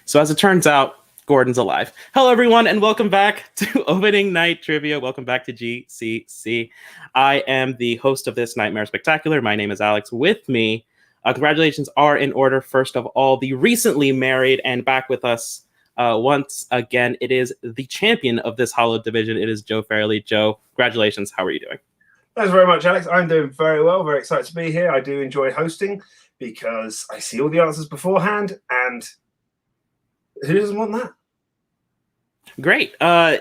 So as it turns out, Gordon's alive. Hello, everyone, and welcome back to Opening Night Trivia. Welcome back to GCC. I am the host of this Nightmare Spectacular. My name is Alex. With me, congratulations are in order. First of all, the recently married and back with us once again. It is the champion of this Hollow division. It is Joe Fairley. Joe, congratulations. How are you doing? Thanks very much, Alex. I'm doing very well. Very excited to be here. I do enjoy hosting because I see all the answers beforehand, and who doesn't want that? Great.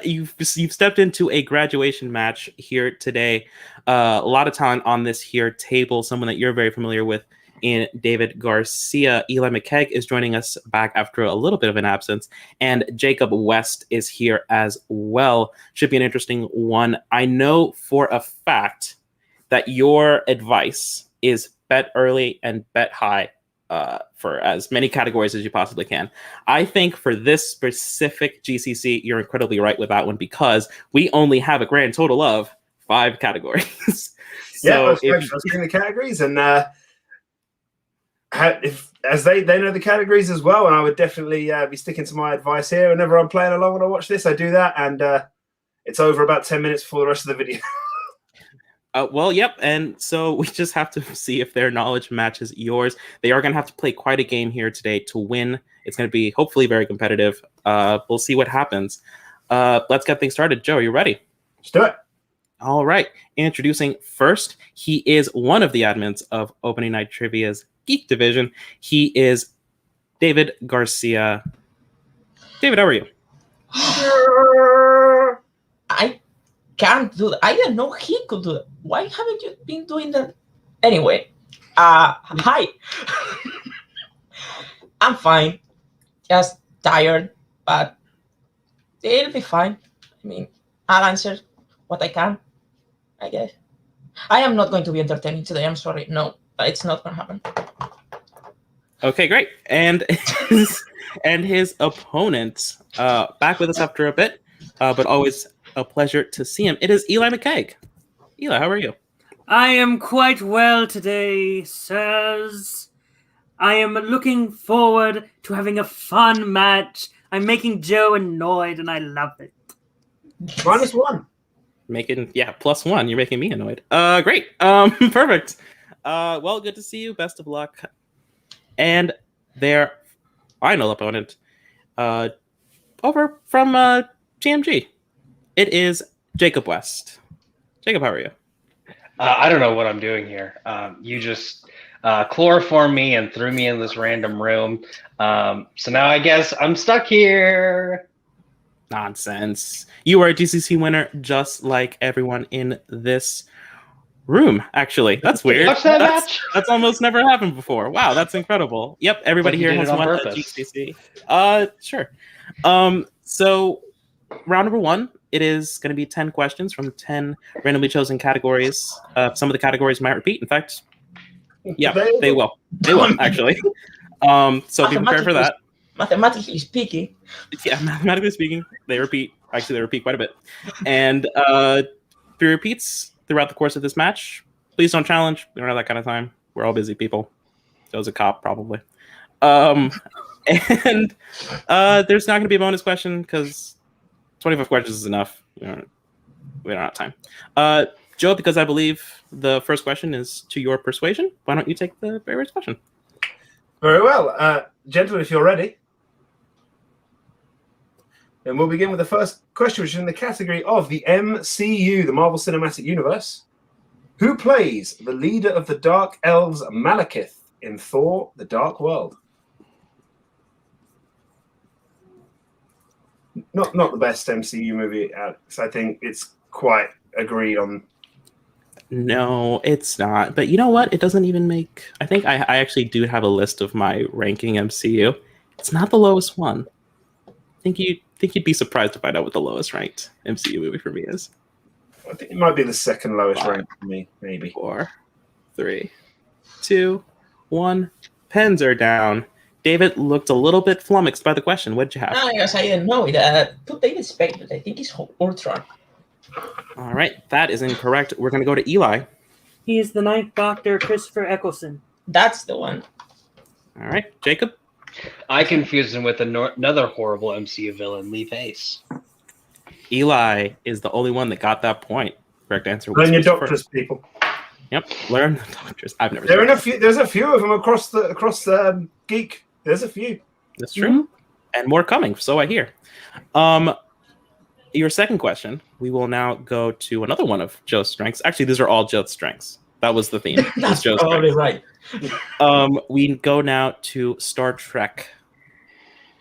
You've stepped into a graduation match here today. A lot of talent on this here table. Someone that you're very familiar with in David Garcia. Eli McKeag is joining us back after a little bit of an absence, and Jacob West is here as well. Should be an interesting one. I know for a fact that your advice is bet early and bet high for as many categories as you possibly can. I think for this specific GCC, you're incredibly right with that one because we only have a grand total of 5 categories. So I was getting the categories, and as they know the categories as well, and I would definitely be sticking to my advice here. Whenever I'm playing along when I watch this, I do that, and it's over about 10 minutes before the rest of the video. Well, yep, and so we just have to see if their knowledge matches yours. They are going to have to play quite a game here today to win. It's going to be hopefully very competitive. We'll see what happens. Let's get things started. Joe, are you ready? Let's do it. All right. Introducing first, he is one of the admins of Opening Night Trivia's Geek Division. He is David Garcia. David, how are you? I can't do that. I didn't know he could do that. Why haven't you been doing that? Anyway, hi. I'm fine. Just tired, but it'll be fine. I mean, I'll answer what I can, I guess. I am not going to be entertaining today. I'm sorry. No, it's not going to happen. Okay, great. And his opponent, back with us after a bit, but always a pleasure to see him. It is Eli McKeag. Eli, how are you? I am quite well today, sirs. I am looking forward to having a fun match. I'm making Joe annoyed, and I love it. -1. +1. You're making me annoyed. Great. Perfect. Well, good to see you. Best of luck. And their final opponent, over from GMG. It is Jacob West. Jacob, how are you? I don't know what I'm doing here. You just chloroformed me and threw me in this random room. So now I guess I'm stuck here. Nonsense. You are a GCC winner just like everyone in this room, actually. That's weird. That's almost never happened before. Wow, that's incredible. Yep, everybody here has won a GCC. Sure. So round number 1, it is going to be 10 questions from 10 randomly chosen categories. Some of the categories might repeat. In fact, yeah, they will. They will, actually. So be prepared for that. Mathematically speaking. Yeah, mathematically speaking, they repeat. Actually, they repeat quite a bit. And if he repeats throughout the course of this match, please don't challenge. We don't have that kind of time. We're all busy people. Joe's a cop, probably. And there's not going to be a bonus question because 25 questions is enough. We don't have time. Joe, because I believe the first question is to your persuasion, why don't you take the very first question? Very well. Gentlemen, if you're ready. And we'll begin with the first question, which is in the category of the MCU, the Marvel Cinematic Universe. Who plays the leader of the Dark Elves, Malekith, in Thor: The Dark World? Not the best MCU movie, Alex. I think it's quite agreed on. No, it's not. But you know what? It doesn't even make... I think I actually do have a list of my ranking MCU. It's not the lowest one. I think you'd be surprised to find out what the lowest ranked MCU movie for me is. I think it might be the second lowest ranked for me, maybe. 4, 3, 2, 1. Pens are down. David looked a little bit flummoxed by the question. What did you have? Yes, I didn't know it. Put David Spade, but I think it's Ultron. All right, that is incorrect. We're going to go to Eli. He is the Ninth Doctor, Christopher Eccleston. That's the one. All right, Jacob? I confused him with another horrible MCU villain, Lee Pace. Eli is the only one that got that point. Correct answer was Learn your Christopher. doctors, people. Yep, learn the doctors. I've never. There seen are it. a few. There's a few of them across Geek. There's a few. That's true, and more coming. So I hear. Your second question. We will now go to another one of Joe's strengths. Actually, these are all Joe's strengths. That was the theme. That's Joe's probably strengths. right. We go now to Star Trek.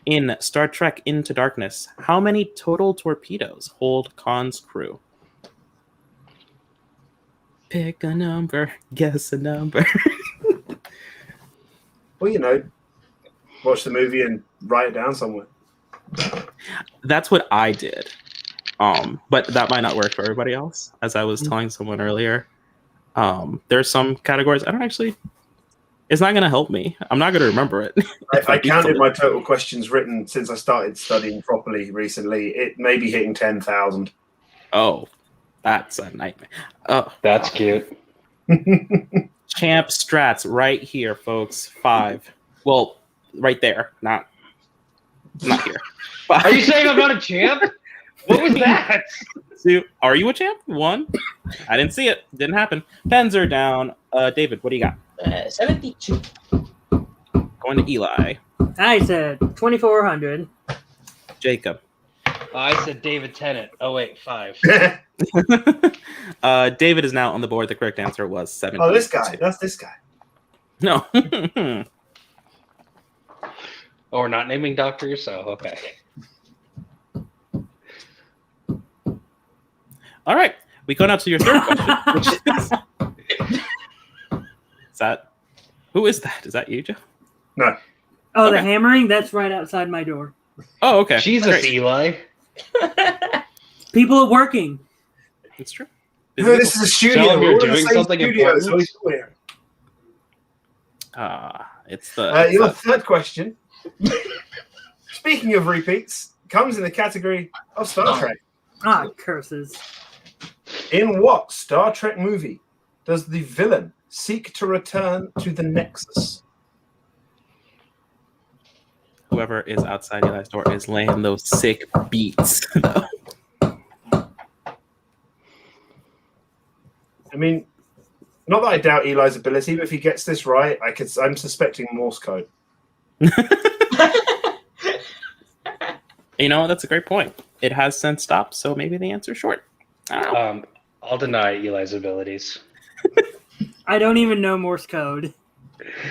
In Star Trek Into Darkness, how many total torpedoes hold Khan's crew? Pick a number, guess a number. Well, watch the movie and write it down somewhere. That's what I did. But that might not work for everybody else. As I was telling someone earlier, there's some categories I don't actually. It's not going to help me. I'm not going to remember it. I counted my total questions written since I started studying properly recently. It may be hitting 10,000. Oh, that's a nightmare. Oh, That's cute. champ strats right here, folks. 5. Well, right there, not here. Are you saying I'm not a champ? What was that? 2. Are you a champ? 1. I didn't see it. Didn't happen. Pens are down. David, what do you got? 72. Going to Eli. I said 2,400. Jacob. I said David Tennant. Oh wait, 5. David is now on the board. The correct answer was 7. Oh, this guy. That's this guy. No. Oh, we're not naming doctors, so okay. All right. We go now to your third question. Which is that? Who is that? Is that you, Joe? No. Oh, the Okay. hammering? That's right outside my door. Oh, okay. Jesus, Great. Eli. People are working. It's true. No, this is a studio. Tell him you're We're all in the doing same something studio, so important. he's weird. It's the. Your third question. Speaking of repeats, comes in the category of Star Trek. Ah, curses. In what Star Trek movie does the villain seek to return to the Nexus? Whoever is outside Eli's door is laying those sick beats. I mean, not that I doubt Eli's ability, but if he gets this right, I'm suspecting Morse code. You know, that's a great point. It has since stopped, so maybe the answer's short. I don't know. I'll deny Eli's abilities. I don't even know Morse code.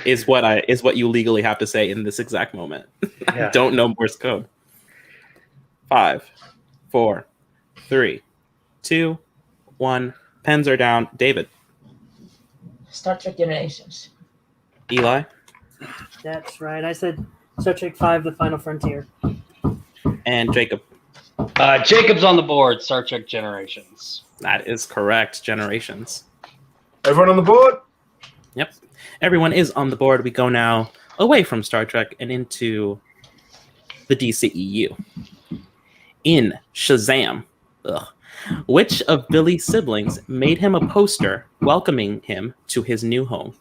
Is what you legally have to say in this exact moment. Yeah. I don't know Morse code. 5, 4, 3, 2, 1. Pens are down. David. Star Trek Generations. Eli. That's right. I said Star Trek 5, The Final Frontier. And Jacob. Jacob's on the board. Star Trek Generations. That is correct. Generations. Everyone on the board? Yep. Everyone is on the board. We go now away from Star Trek and into the DCEU. In Shazam, which of Billy's siblings made him a poster welcoming him to his new home?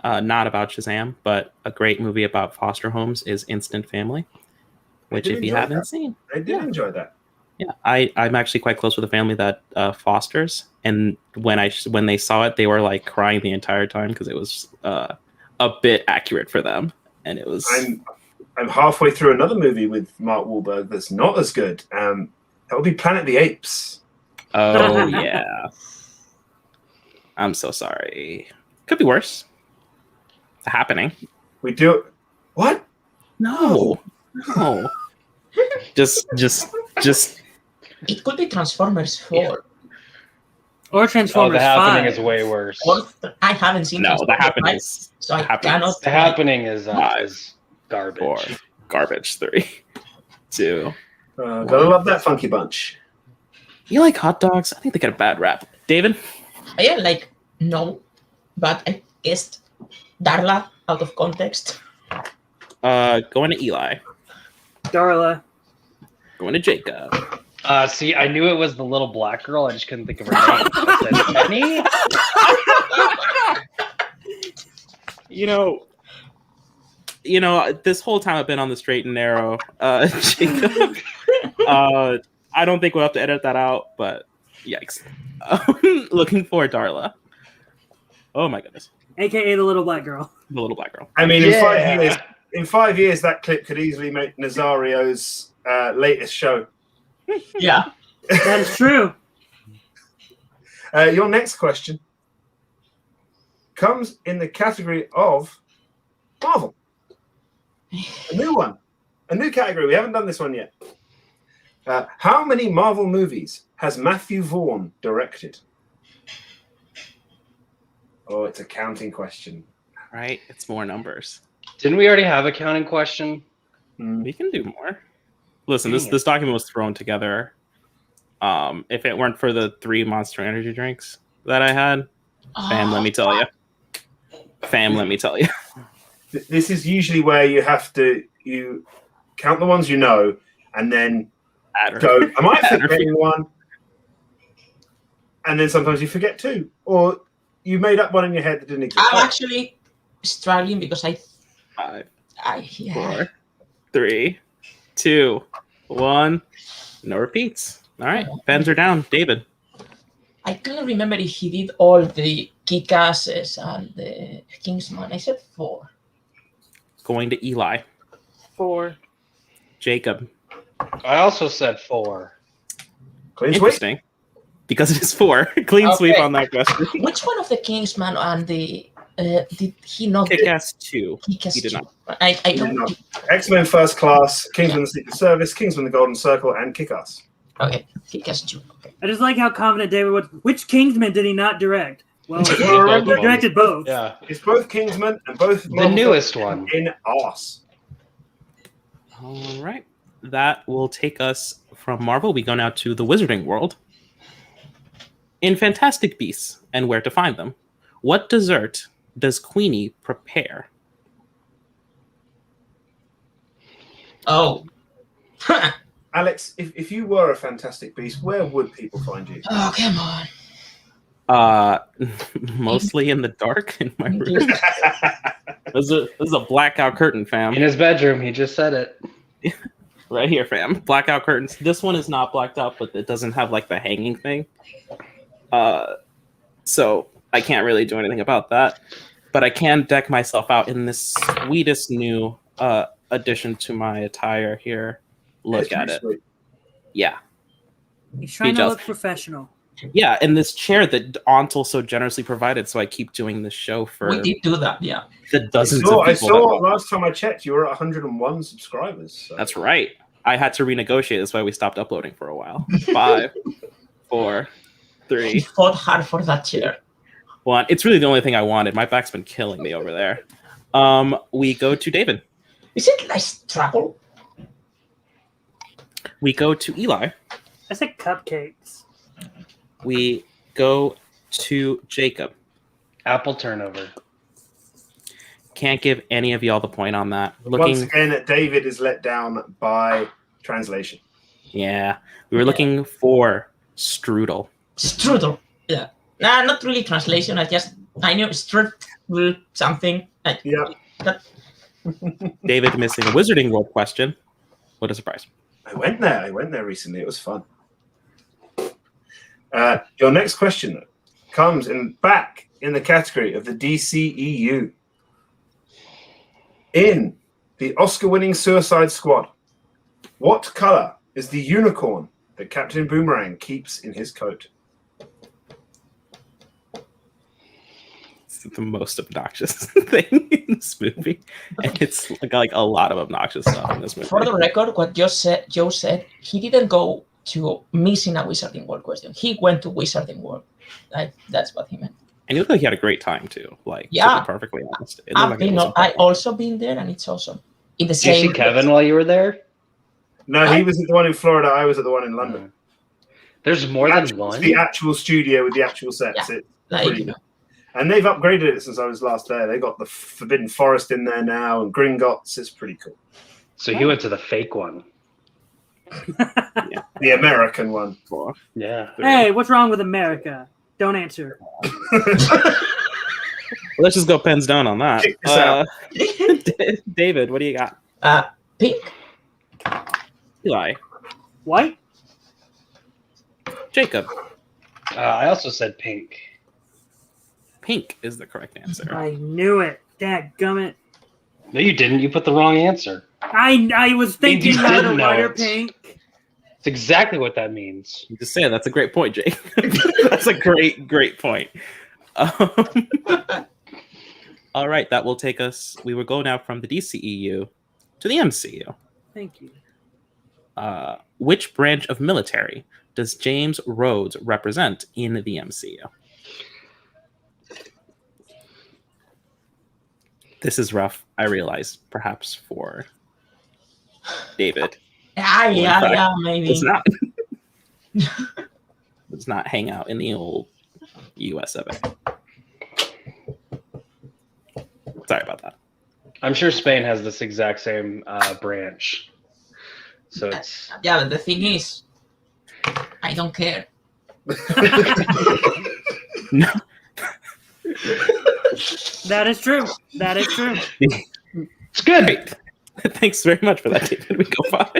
Not about Shazam, but a great movie about foster homes is Instant Family, which did if you enjoy haven't that. seen, I did enjoy that. yeah, I'm actually quite close with a family that fosters, and when they saw it, they were like crying the entire time because it was a bit accurate for them, and it was. I'm halfway through another movie with Mark Wahlberg that's not as good. That would be Planet of the Apes. Oh yeah, I'm so sorry. Could be worse. It's happening. We do what? No. just. It could be Transformers 4. Or Oh, Transformers The Happening 5. is way worse. I haven't seen No, The Transformers Happening 5, is. so I Happening cannot. is The Happening is 5, garbage. 4, garbage. 3, 2. Gotta love that funky bunch. You like hot dogs? I think they get a bad rap. David? No, but I guessed Darla out of context. Going to Eli. Darla. Going to Jacob. See, I knew it was the little black girl. I just couldn't think of her name. I said Penny. You know, this whole time I've been on the straight and narrow, Jacob. I don't think we'll have to edit that out, but yikes. Looking for Darla. Oh my goodness. AKA the little black girl. The little black girl. I mean, Yeah. in 5 years, that clip could easily make Nazario's latest show. Yeah. That is true. Your next question comes in the category of Marvel. A new one. A new category. We haven't done this one yet. How many Marvel movies has Matthew Vaughn directed? Oh, it's a counting question. Right? It's more numbers. Didn't we already have a counting question? We can do more. Listen, Dang this document was thrown together. If it weren't for the 3 Monster Energy drinks that I had, fam, let me tell you. Fam, let me tell you. This is usually where you count the ones you know, and then go, am I forgetting one? And then sometimes you forget two, or you made up one in your head that didn't exist. I'm actually struggling because 5, yeah. 4, 3, 2, 1. No repeats. All right, pens are down. David. I can't remember if he did all the Kick-Asses and the Kingsman. I said 4. Going to Eli. 4. Jacob. I also said 4. Clean sweep. Interesting. Because it is 4. Clean sweep Okay. on that question. Which one of the Kingsman and the did he not? Kick-Ass 2. Kick-Ass He did 2? not. I He did don't. not. X-Men First Class, Kingsman the Secret Service, Kingsman the Golden Circle, and Kick-Ass. Okay, Kick-Ass 2. Okay. I just like how confident David was. Which Kingsman did he not direct? Well, he Well, remember, directed both. Yeah. it's both Kingsman and both The newest one. in arse. All right. That will take us from Marvel. We go now to the Wizarding World. In Fantastic Beasts and Where to Find Them, what dessert does Queenie prepare? Oh. Alex, if you were a Fantastic Beast, where would people find you? Oh, come on. Mostly in the dark in my room. This is a blackout curtain, fam. In his bedroom, he just said it. Right here, fam. Blackout curtains. This one is not blacked out, but it doesn't have like the hanging thing. So I can't really do anything about that. But I can deck myself out in this sweetest new addition to my attire here. Look at it. Sweet. Yeah. He's trying to just- look professional. Yeah, and this chair that Auntel so generously provided, so I keep doing this show for We did do that, yeah. the dozens I of people. saw that- last time I checked, you were at 101 subscribers. So. That's right. I had to renegotiate. That's why we stopped uploading for a while. 5, 4, He 3, fought hard for that chair. 1. It's really the only thing I wanted. My back's been killing me over there. We go to David. Is it nice trouble? We go to Eli. I said cupcakes. We go to Jacob. Apple turnover. Can't give any of y'all the point on that. Once again, David is let down by translation. Yeah, we were looking for strudel. Strudel. Yeah. Nah, not really translation. I knew strudel something. Yeah. David missing a Wizarding World question. What a surprise. I went there recently. It was fun. Your next question comes back in the category of the DCEU. In the Oscar-winning Suicide Squad, what color is the unicorn that Captain Boomerang keeps in his coat? It's the most obnoxious thing in this movie. And it's like a lot of obnoxious stuff in this movie. For the record, what Joe said, he didn't go to missing a Wizarding World question. He went to Wizarding World. That's what he meant. And you look like he had a great time too. Like, Yeah. to be perfectly honest. It looked like it was I incredible. also been there, and it's awesome. In the Did you same. see Kevin while you were there? No, he was at the one in Florida. I was at the one in London. There's more than one. The actual studio with the actual sets. Yeah. It's Like, pretty good. And they've upgraded it since I was last there. They got the Forbidden Forest in there now and Gringotts. It's pretty cool. So he went to the fake one. The American one. 4, Yeah. 3. Hey, what's wrong with America? Don't answer. Let's just go pens down on that. Kick this out. David, what do you got? Pink. Eli, White? Jacob. I also said pink. Pink is the correct answer. I knew it. Dadgummit. No, you didn't. You put the wrong answer. I was thinking You either did know white or it. pink. It's exactly what that means. You just say that's a great point, Jake. That's a great point. All right, that will take us. We will go now from the DCEU to the MCU. Thank you. Which branch of military does James Rhodes represent in the MCU? This is rough, I realize, perhaps for David. Yeah, maybe. Does not does not hang out in the old US of it. Sorry about that. I'm sure Spain has this exact same branch. So it's Yeah, but the thing is, I don't care. No. That is true. That is true. it's good. Great. Thanks very much for that, David. We go 5,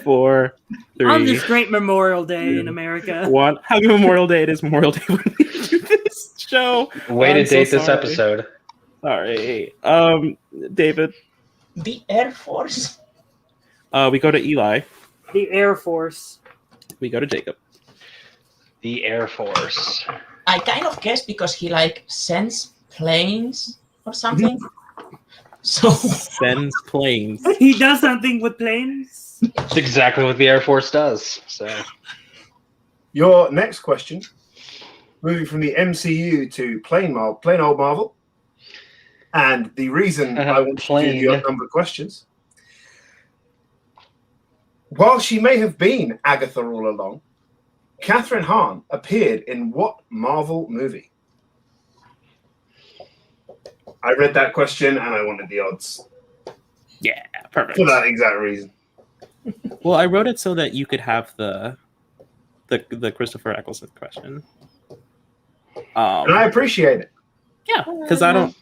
4, 3, On this great Memorial Day in America. 1. Happy Memorial Day. It is Memorial Day when we do this show. Way to I'm so date this sorry. episode. Sorry. David. The Air Force. We go to Eli. The Air Force. We go to Jacob. The Air Force. I kind of guess because he sends planes or something. So Sends planes. He does something with planes. It's exactly what the Air Force does. So Your next question, moving from the MCU to plain old Marvel, and the reason I want to do the odd number questions. While she may have been Agatha all along, Catherine Hahn appeared in what Marvel movie? I read that question and I wanted the odds Yeah, perfect. for that exact reason. Well, I wrote it so that you could have the Christopher Eccleston question. And I appreciate it. Yeah, because I don't.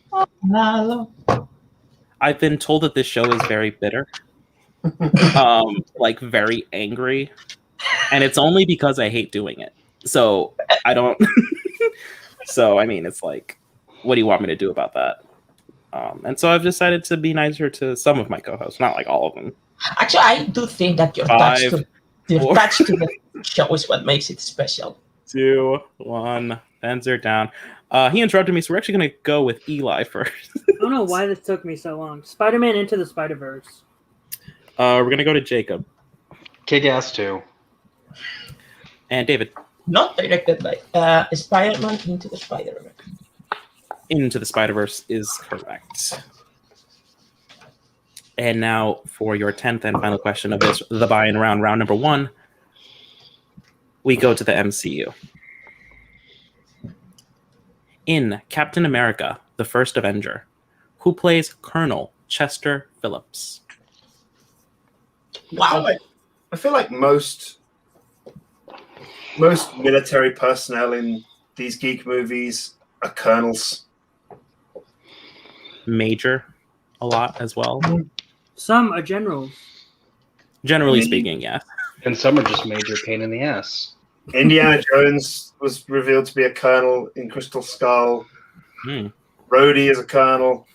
I've been told that this show is very bitter, like very angry, and it's only because I hate doing it. So I don't. So I mean, it's like, what do you want me to do about that? And so I've decided to be nicer to some of my co-hosts, not like all of them. actually, I do think that your 5, touch to the show is what makes it special. 2, 1. Pens are down. He interrupted me, so we're actually going to go with Eli first. I don't know why this took me so long. Spider-Man Into the Spider-Verse. We're going to go to Jacob. Kick-Ass 2. And David. Not directed by Spider-Man Into the Spider-Verse. Into the Spider-Verse is correct. And now for your 10th and final question of this, the buy-in round number 1, we go to the MCU. In Captain America, the First Avenger, who plays Colonel Chester Phillips? Wow. I feel like most military personnel in these geek movies are colonels. Major a lot as well. Some are generals. Generally speaking, yeah. And some are just major pain in the ass. Indiana Jones was revealed to be a colonel in Crystal Skull. Hmm. Rhodey is a colonel.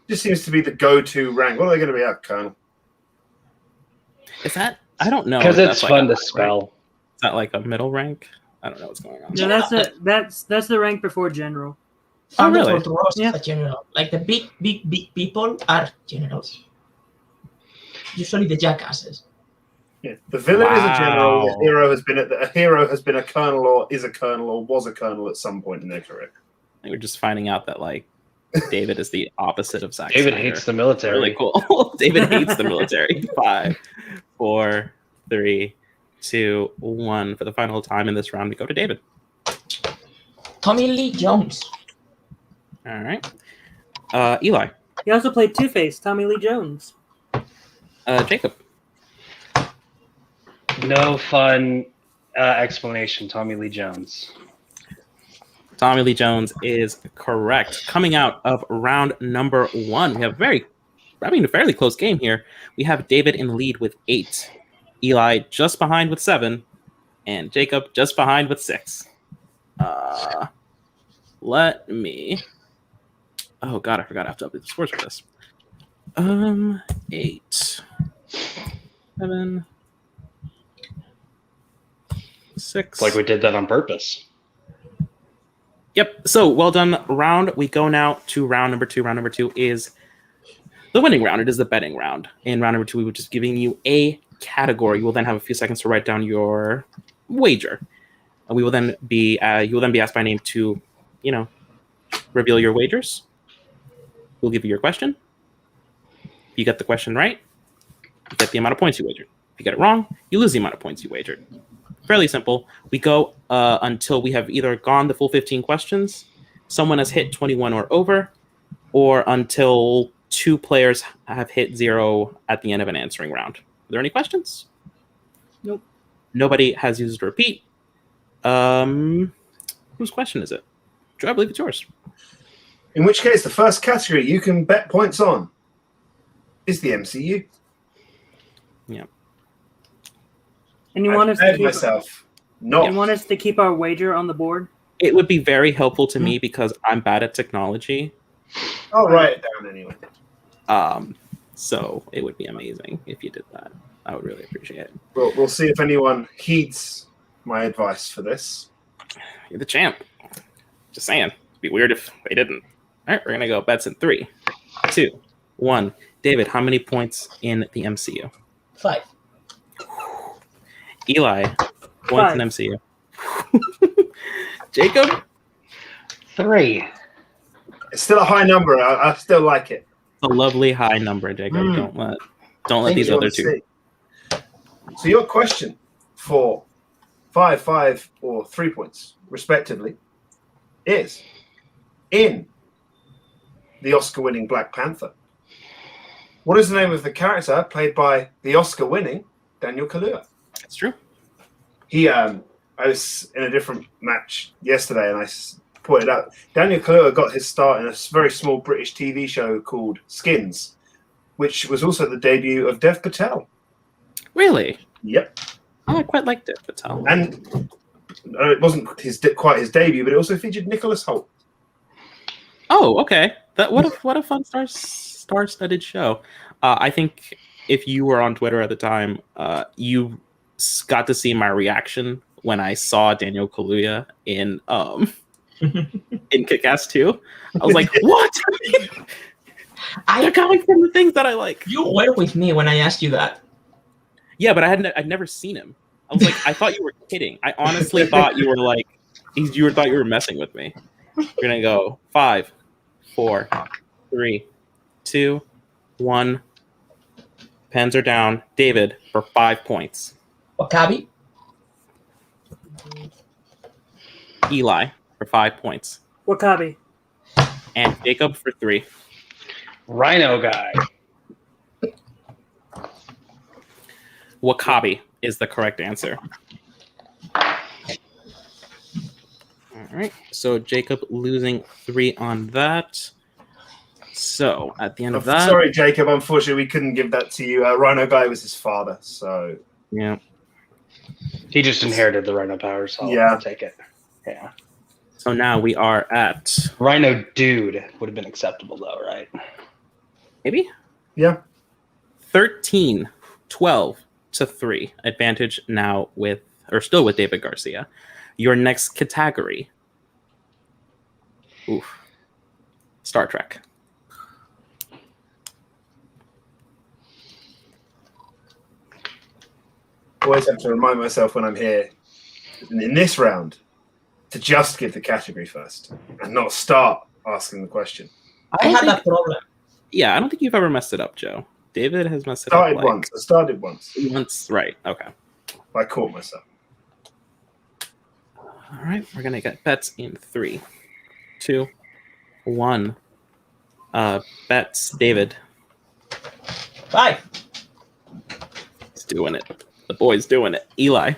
Just seems to be the go-to rank. What are they going to be at, colonel? Is that? I don't know. Because if it's that's fun like to a spell. rank. Is that like a middle rank? I don't know what's going on. No, that's the rank before general. Oh, really? Thunderbolt Ross Yeah. is a general. Like the big people are generals. Usually the jackasses. Yeah. The villain is a general. Wow. The hero has been a colonel, or is a colonel, or was a colonel at some point in their career. I think we're just finding out that like David is the opposite of Zack David Snyder. hates the military. Really cool. David hates the military. 5, 4, 3, 2, 1. For the final time in this round, we go to David. Tommy Lee Jones. All right. Eli. He also played Two-Face, Tommy Lee Jones. Jacob. No fun explanation, Tommy Lee Jones. Tommy Lee Jones is correct. Coming out of round number 1, we have a fairly close game here. We have David in lead with 8, Eli just behind with 7, and Jacob just behind with 6. Let me. Oh God, I forgot I have to update the scores for this. 8, 7, 6. It's like we did that on purpose. Yep. So well done, round. We go now to round number 2. Round number 2 is the winning round. It is the betting round. In round number 2, we were just giving you a category. You will then have a few seconds to write down your wager. We will then be you will then be asked by name to, reveal your wagers. We'll give you your question. If you get the question right, you get the amount of points you wagered. If you get it wrong, you lose the amount of points you wagered. Fairly simple. We go until we have either gone the full 15 questions, someone has hit 21 or over, or until 2 players have hit 0 at the end of an answering round. Are there any questions? Nope. Nobody has used a repeat. Whose question is it? Joe, I believe it's yours. In which case, the first category you can bet points on is the MCU. Yeah. And you I want us to prepared keep myself. No. you want us to keep our wager on the board? It would be very helpful to me because I'm bad at technology. I'll write it down anyway. So it would be amazing if you did that. I would really appreciate it. We'll see if anyone heeds my advice for this. You're the champ. Just saying. It'd be weird if they didn't. All right, we're gonna go bets in 3, 2, 1. David, how many points in the MCU? 5. Eli, points in MCU. Jacob? 3. It's still a high number. I still like it. A lovely high number, Jacob. Don't let Thank these you, other two. So your question for 5, 5, or 3 points, respectively, is in the Oscar-winning Black Panther, what is the name of the character played by the Oscar-winning Daniel Kaluuya? That's true. I was in a different match yesterday, and I pointed out Daniel Kaluuya got his start in a very small British TV show called Skins, which was also the debut of Dev Patel. Really? Yep. I quite liked it, Patel. And it wasn't quite his debut, but it also featured Nicholas Hoult. Oh, okay. What a fun star-studded show. I think if you were on Twitter at the time, you got to see my reaction when I saw Daniel Kaluuya in Kick-Ass 2. I was like, what? They're coming from the things that I like. You were with me when I asked you that. Yeah, but I'd never seen him. I was like, I thought you were kidding. I honestly thought you were like, you were messing with me. We're gonna go 5, 4, 3, 2, 1. Pens are down. David for 5 points. Wakabi. Eli for 5 points. Wakabi. And Jacob for 3. Rhino guy. Wakabi is the correct answer. All right. So Jacob losing 3 on that. So at the end of that, Sorry, Jacob. Unfortunately, we couldn't give that to you. Rhino Guy was his father, so yeah. He just inherited the Rhino powers, so Yeah. I'll take it. Yeah. So now we are at Rhino dude would have been acceptable though, right? maybe yeah. 13, 12 to 3. Advantage now still with David Garcia. Your next category. Oof. Star Trek. Always have to remind myself when I'm here in this round to just give the category first and not start asking the question. I had that problem. Yeah, I don't think you've ever messed it up, Joe. David has messed it I up. started once. Once, right? Okay. I caught myself. All right, we're gonna get bets in 3, 2, 1. Bets, David. 5. He's doing it. The boy's doing it. Eli.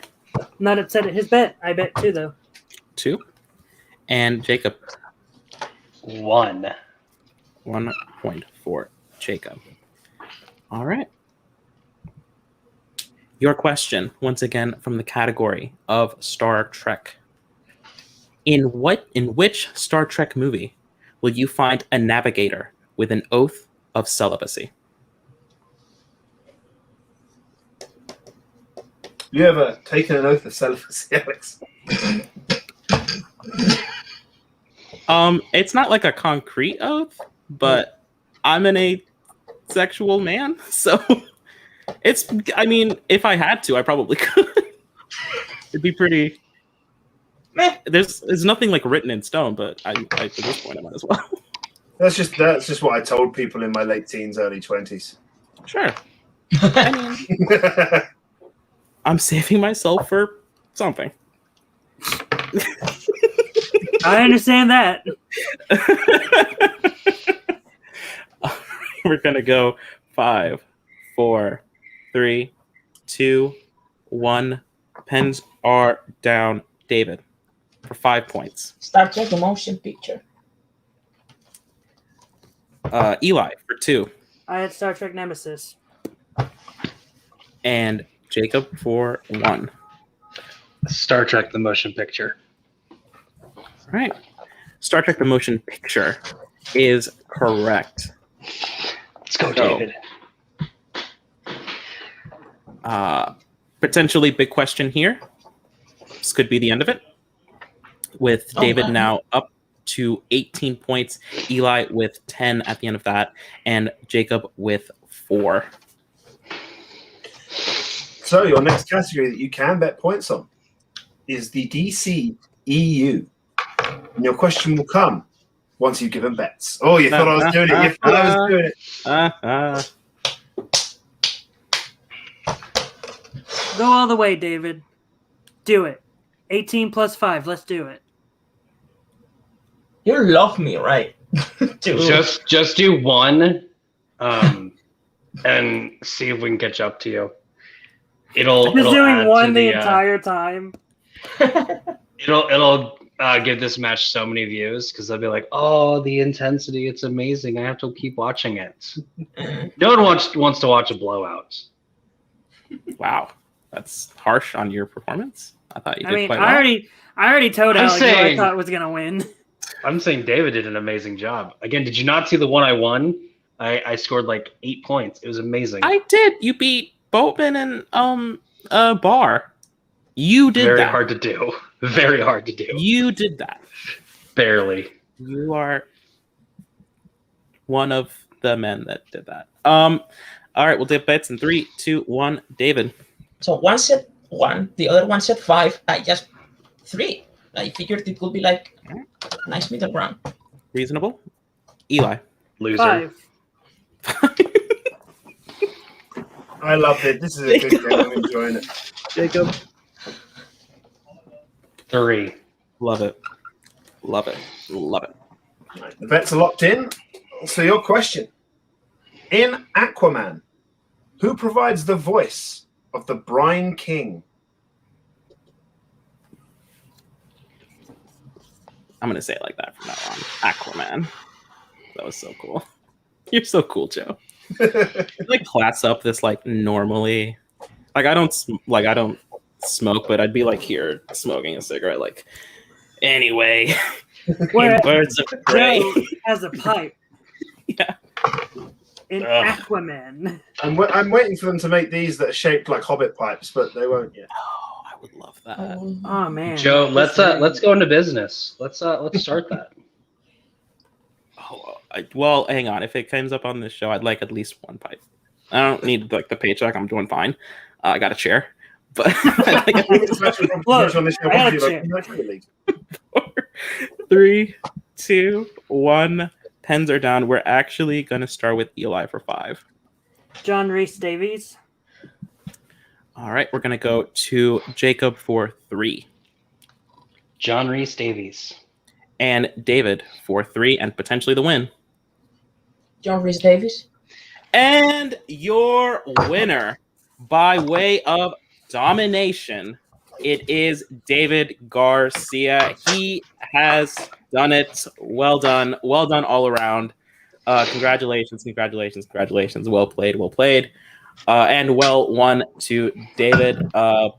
Not upset at his bet. I bet 2 though. 2. And Jacob. 1. 1 point for Jacob. All right. Your question, once again, from the category of Star Trek. In which Star Trek movie will you find a navigator with an oath of celibacy? You ever taken an oath of celibacy, Alex? It's not like a concrete oath, but I'm an asexual man, so it's. I mean, if I had to, I probably could. It'd be pretty. Meh. There's nothing like written in stone, but I at this point I might as well. That's just what I told people in my late teens, early 20s. Sure. I mean, I'm saving myself for something. I understand that. We're gonna go 5, 4, 3, 2, 1. Pens are down. David for 5 points. Star Trek the motion picture. Eli for 2. I had Star Trek Nemesis. And Jacob for 1. Star Trek the motion picture. All right. Star Trek the motion picture is correct. Let's go, So, David. Potentially big question here. This could be the end of it. With David wow. now up to 18 points, Eli with 10 at the end of that, and Jacob with 4. So your next category that you can bet points on is the DC EU. And your question will come once you've given bets. Oh, you thought I was doing it. You thought I was doing it. Go all the way, David. Do it. 18 plus 5. Let's do it. You love me, right? Dude. Just do 1, and see if we can catch up to you. It'll Just doing add one to the entire time. It'll give this match so many views because they'll be like, "Oh, the intensity! It's amazing! I have to keep watching it." No one wants to watch a blowout. Wow. That's harsh on your performance. I thought you did I mean, quite well. I already told I'm Alex who I saying- thought was gonna win. I'm saying David did an amazing job. Again, did you not see the one I won? I scored like 8 points. It was amazing. I did. You beat Boatman and Barr. You did Very that. hard to do. Very hard to do. You did that. Barely. You are one of the men that did that. All right, we'll take bets in 3, 2, 1. David. So one said 1, the other one said 5. I just 3. I figured it would be like a nice middle ground. Reasonable. Eli. Loser. 5. I love it. This is a good game. I'm enjoying it. Jacob. 3. Love it. Love it. Love it. Right, the bets are locked in. So your question. In Aquaman, who provides the voice of the Brine King? I'm going to say it like that from now on. Aquaman. That was so cool. You're so cool, Joe. Like class up this like normally. Like I don't smoke, but I'd be like here smoking a cigarette. Like anyway, Where in Birds of Prey. Joe has a pipe. Yeah. In Ugh. Aquaman. I'm waiting for them to make these that are shaped like Hobbit pipes, but they won't yet. Oh, I would love that. Oh man. Joe, let's go into business. Let's start that. Oh, well, hang on. If it comes up on this show, I'd like at least one pipe. I don't need like the paycheck. I'm doing fine. I got a chair, but I'd like at least Look, on this show, I got a like, chair. United League. 4, 3, 2, 1. Pens are down. We're actually gonna start with Eli for 5. John Rhys Davies. All right, we're gonna go to Jacob for 3. John Rhys Davies. And David for 3 and potentially the win. John Rhys Davies. And your winner by way of domination It is David Garcia. He has done it. Well done. Well done all around. Congratulations. Well played. And well won to David.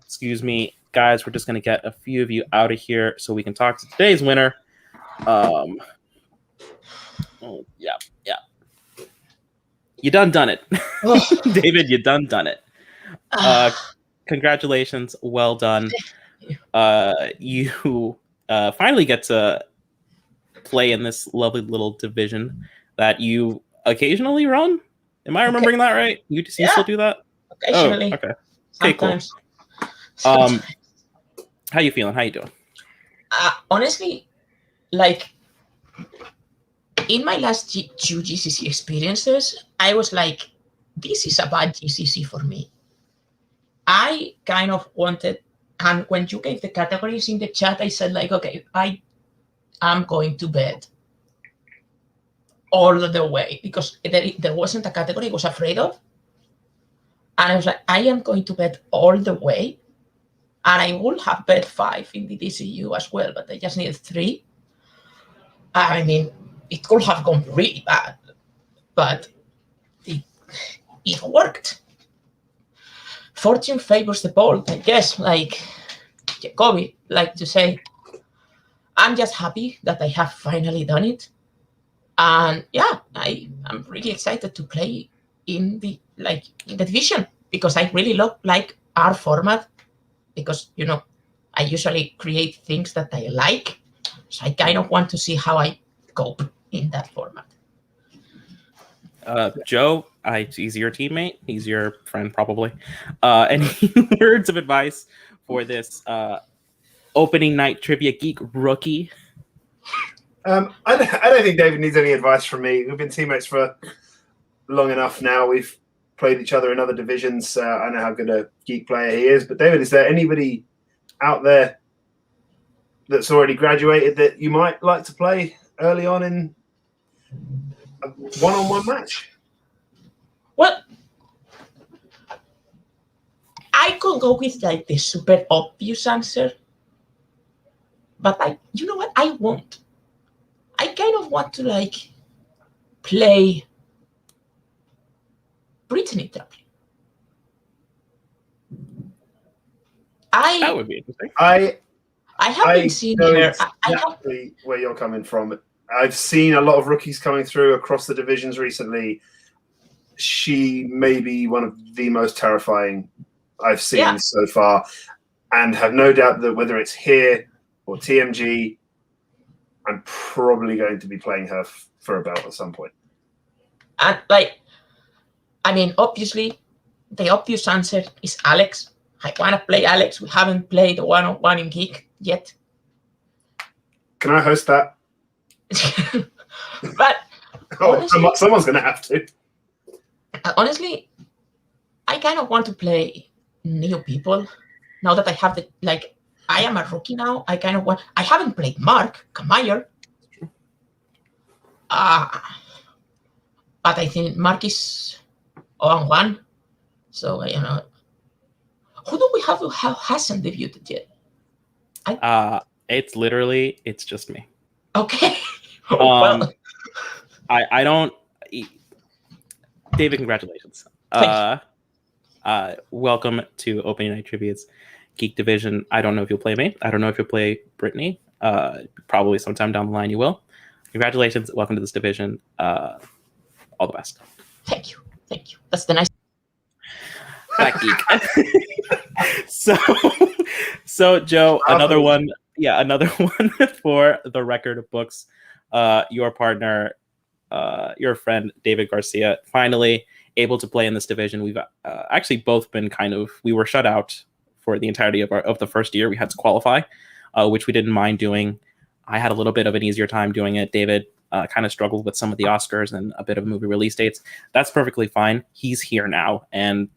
Excuse me, guys. We're just going to get a few of you out of here so we can talk to today's winner. Yeah. You done it. David, you done it. Congratulations. Well done. You finally get to play in this lovely little division that you occasionally run. Am I remembering that right? You still do that? Occasionally. Oh, okay. Sometimes. Cool. How you feeling? How you doing? Honestly, like in my last two GCC experiences, I was like, this is a bad GCC for me. I kind of wanted, and when you gave the categories in the chat, I said like, okay, I am going to bet all the way because there wasn't a category I was afraid of. And I was like, I am going to bet all the way. And I would have bet 5 in the DCU as well, but I just needed 3. I mean, it could have gone really bad, but it worked. Fortune favors the bold, I guess, like Jacoby like to say. I'm just happy that I have finally done it. And yeah, I'm really excited to play in the division because I really like our format because, you know, I usually create things that I like. So I kind of want to see how I cope in that format. Joe, he's your teammate. He's your friend, probably. Any words of advice for this opening night Trivia Geek rookie? I don't think David needs any advice from me. We've been teammates for long enough now. We've played each other in other divisions. I know how good a geek player he is. But David, is there anybody out there that's already graduated that you might like to play early on in a one-on-one match? Well, I could go with like the super obvious answer, but you know what? I won't. I kind of want to like play Brittany Trapley. That would be interesting. I haven't seen her. Exactly where you're coming from. I've seen a lot of rookies coming through across the divisions recently. She may be one of the most terrifying I've seen so far, and have no doubt that whether it's here or TMG, I'm probably going to be playing her for a belt at some point. And obviously, the obvious answer is Alex. I want to play Alex. We haven't played a one-on-one in Geek yet. Can I host that? But honestly, someone's going to have to. Honestly, I kind of want to play new people now that I have I am a rookie now. I haven't played Mark Kamayer. But I think Mark is 0-1. So, you know, who do we have who hasn't debuted yet? It's just me. Okay. Well. I don't. David, congratulations. Welcome to Opening Night Trivia's Geek Division. I don't know if you'll play me. I don't know if you'll play Brittany. Probably sometime down the line you will. Congratulations. Welcome to this division. All the best. Thank you. That's the nice. That geek. So Joe, another one. Yeah, another one for the record books. Your partner, your friend David Garcia, finally able to play in this division. We've actually both been we were shut out for the entirety of the first year. We had to qualify, which we didn't mind doing. I had a little bit of an easier time doing it. David kind of struggled with some of the Oscars and a bit of movie release dates. That's perfectly fine. He's here now, and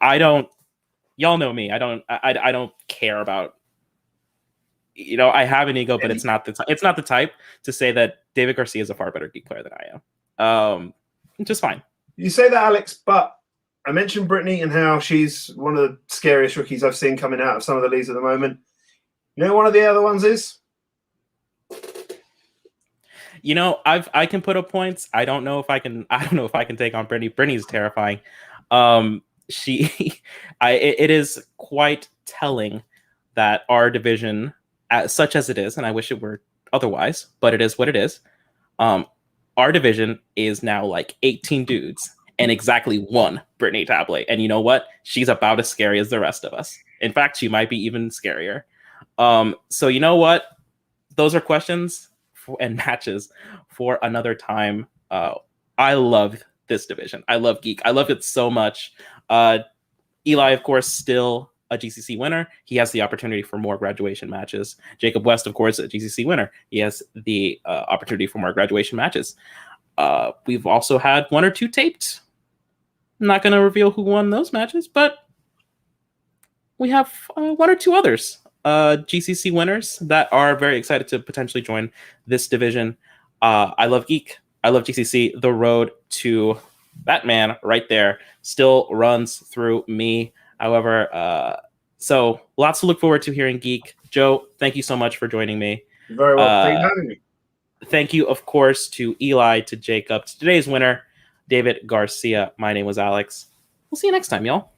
y'all know me. I don't care about. You know, I have an ego, but it's not the type to say that David Garcia is a far better geek player than I am. Just fine. You say that, Alex, but I mentioned Brittany and how she's one of the scariest rookies I've seen coming out of some of the leagues at the moment. You know, one of the other ones is. You know, I can put up points. I don't know if I can. I don't know if I can take on Brittany. Brittany's terrifying. It is quite telling that our division, such as it is, and I wish it were otherwise, but it is what it is. Our division is now like 18 dudes and exactly one Brittany Tabley. And you know what? She's about as scary as the rest of us. In fact, she might be even scarier. So you know what? Those are questions and matches for another time. I love this division. I love Geek. I love it so much. Eli, of course, still a GCC winner. He has the opportunity for more graduation matches. Jacob West, of course, a GCC winner. He has the opportunity for more graduation matches. We've also had one or two taped. I'm not going to reveal who won those matches, but we have one or two others, GCC winners that are very excited to potentially join this division. I love Geek. I love GCC. The road to that man right there still runs through me. However, so lots to look forward to here in Geek. Joe, thank you so much for joining me. Very well. Thank you for having me. Thank you, of course, to Eli, to Jacob, to today's winner, David Garcia. My name was Alex. We'll see you next time, y'all.